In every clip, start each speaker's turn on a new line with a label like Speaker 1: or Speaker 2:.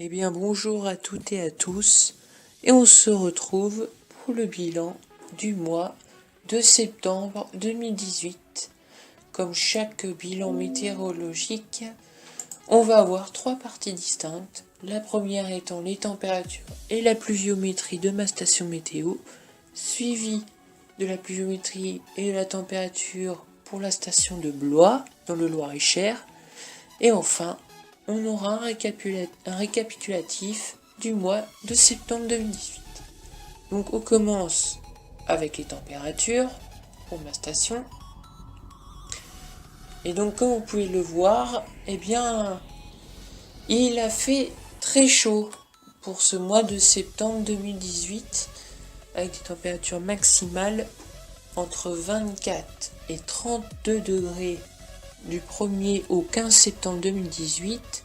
Speaker 1: Eh bien bonjour à toutes et à tous, et on se retrouve pour le bilan du mois de septembre 2018. Comme chaque bilan météorologique, on va avoir trois parties distinctes. La première étant les températures et la pluviométrie de ma station météo, suivie de la pluviométrie et de la température pour la station de Blois, dans le Loir-et-Cher, et enfin on aura un récapitulatif du mois de septembre 2018. Donc on commence avec les températures pour ma station. Et donc comme vous pouvez le voir, eh bien il a fait très chaud pour ce mois de septembre 2018 avec des températures maximales entre 24 et 32 degrés du 1er au 15 septembre 2018.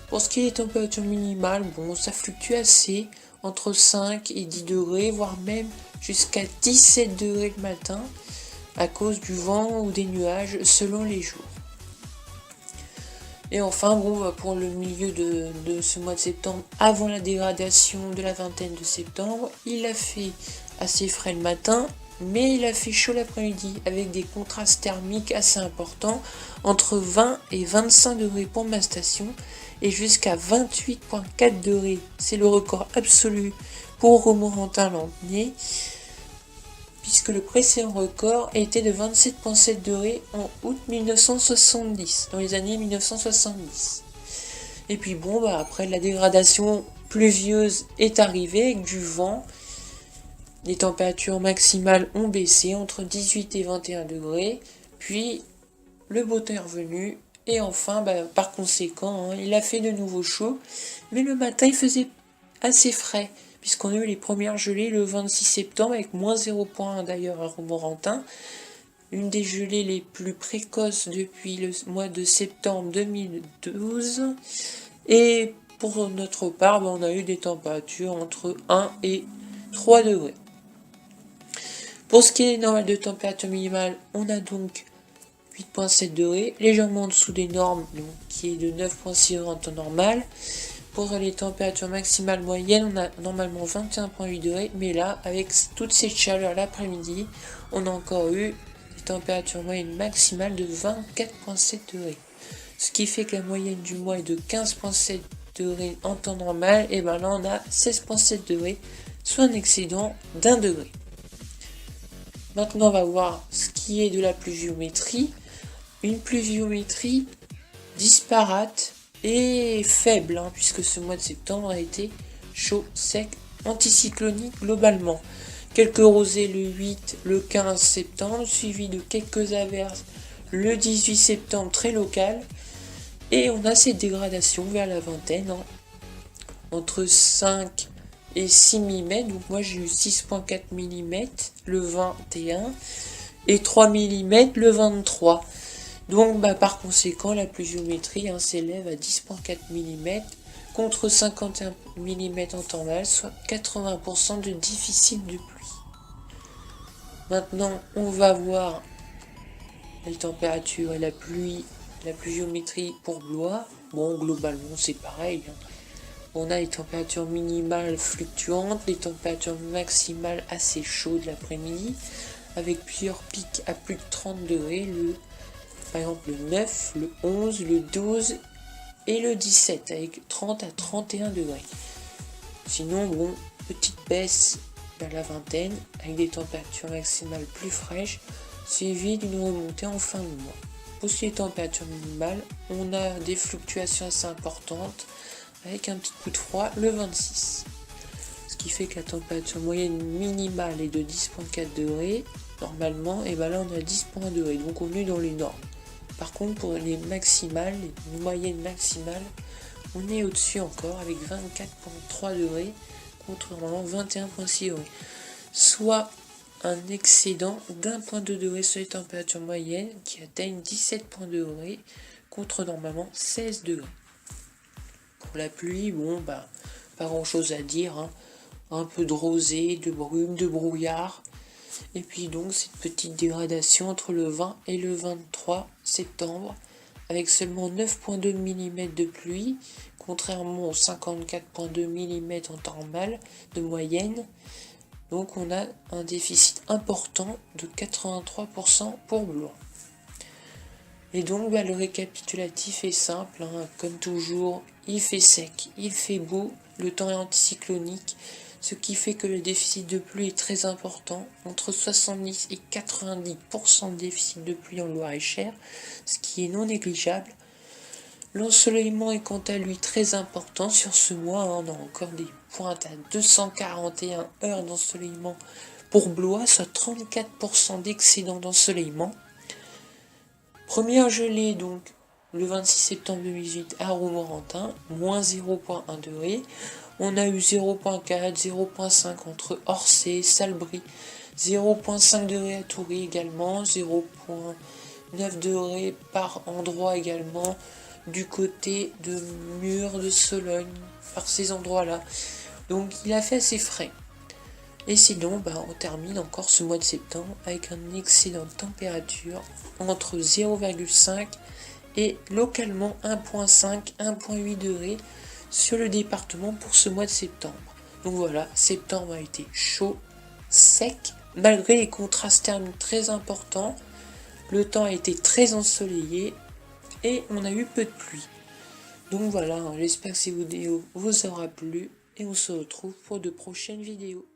Speaker 1: Pour ce qui est des températures minimales, bon, ça fluctue assez entre 5 et 10 degrés, voire même jusqu'à 17 degrés le matin, à cause du vent ou des nuages selon les jours. Et enfin, bon, pour le milieu de ce mois de septembre, avant la dégradation de la vingtaine de septembre, il a fait assez frais le matin, mais il a fait chaud l'après-midi, avec des contrastes thermiques assez importants, entre 20 et 25 degrés pour ma station, et jusqu'à 28,4 degrés. C'est le record absolu pour Romorantin-Lanthenay, puisque le précédent record était de 27,7 degrés en août 1970, dans les années 1970. Et puis bon, après la dégradation pluvieuse est arrivée avec du vent. Les températures maximales ont baissé entre 18 et 21 degrés, puis le beau temps est revenu, et enfin, par conséquent, il a fait de nouveau chaud, mais le matin il faisait assez frais, puisqu'on a eu les premières gelées le 26 septembre avec moins 0,1 d'ailleurs à Romorantin, une des gelées les plus précoces depuis le mois de septembre 2012, et pour notre part, on a eu des températures entre 1 et 3 degrés. Pour ce qui est normal de température minimale, on a donc 8,7 degrés, légèrement en dessous des normes, donc, qui est de 9,6 degrés en temps normal. Pour les températures maximales moyennes, on a normalement 21,8 degrés, mais là, avec toute cette chaleur l'après-midi, on a encore eu des températures moyennes maximales de 24,7 degrés. Ce qui fait que la moyenne du mois est de 15,7 degrés en temps normal, et là on a 16,7 degrés, soit un excédent d'1 degré. Maintenant, on va voir ce qui est de la pluviométrie. Une pluviométrie disparate et faible, puisque ce mois de septembre a été chaud, sec, anticyclonique globalement. Quelques rosées le 8, le 15 septembre, suivi de quelques averses le 18 septembre, très local. Et on a cette dégradation vers la vingtaine, entre 5 et 6 mm, donc moi j'ai eu 6,4 mm le 21 et 3 mm le 23. Donc par conséquent la pluviométrie s'élève à 10,4 mm contre 51 mm en temps normal, soit 80% de déficit de pluie. Maintenant on va voir les températures et la pluviométrie pour Blois. Bon, globalement c'est pareil. On a les températures minimales fluctuantes, les températures maximales assez chaudes l'après-midi, avec plusieurs pics à plus de 30 degrés, par exemple le 9, le 11, le 12 et le 17, avec 30 à 31 degrés. Sinon, bon, petite baisse vers la vingtaine, avec des températures maximales plus fraîches, suivies d'une remontée en fin de mois. Pour ce qui est des températures minimales, on a des fluctuations assez importantes, avec un petit coup de froid le 26. Ce qui fait que la température moyenne minimale est de 10,4 degrés. Normalement, et là on a 10,1 degrés, donc on est dans les normes. Par contre, pour les maximales, les moyennes maximales, on est au-dessus encore avec 24,3 degrés contre normalement 21,6 degrés. Soit un excédent d'1,2 degré sur les températures moyennes qui atteignent 17,2 degrés contre normalement 16 degrés. Pour la pluie, bon, pas grand chose à dire, un peu de rosée, de brume, de brouillard, et puis donc cette petite dégradation entre le 20 et le 23 septembre, avec seulement 9,2 mm de pluie, contrairement aux 54,2 mm en temps normal de moyenne. Donc on a un déficit important de 83% pour Blois. Et donc le récapitulatif est simple, comme toujours, il fait sec, il fait beau, le temps est anticyclonique, ce qui fait que le déficit de pluie est très important, entre 70 et 90% de déficit de pluie en Loir-et-Cher, ce qui est non négligeable. L'ensoleillement est quant à lui très important sur ce mois, on a encore des pointes à 241 heures d'ensoleillement pour Blois, soit 34% d'excédent d'ensoleillement. Première gelée donc le 26 septembre 2018 à Romorantin, moins 0,1 degré. On a eu 0,4, 0,5 entre Orsay, Salbris, 0,5 degré à Toury également, 0,9 degré par endroit également du côté de Mur de Sologne, par ces endroits-là. Donc il a fait assez frais. Et sinon, on termine encore ce mois de septembre avec un excédent de température entre 0,5 et localement 1,5, 1,8 degrés sur le département pour ce mois de septembre. Donc voilà, septembre a été chaud, sec, malgré les contrastes thermiques très importants. Le temps a été très ensoleillé et on a eu peu de pluie. Donc voilà, j'espère que cette vidéo vous aura plu et on se retrouve pour de prochaines vidéos.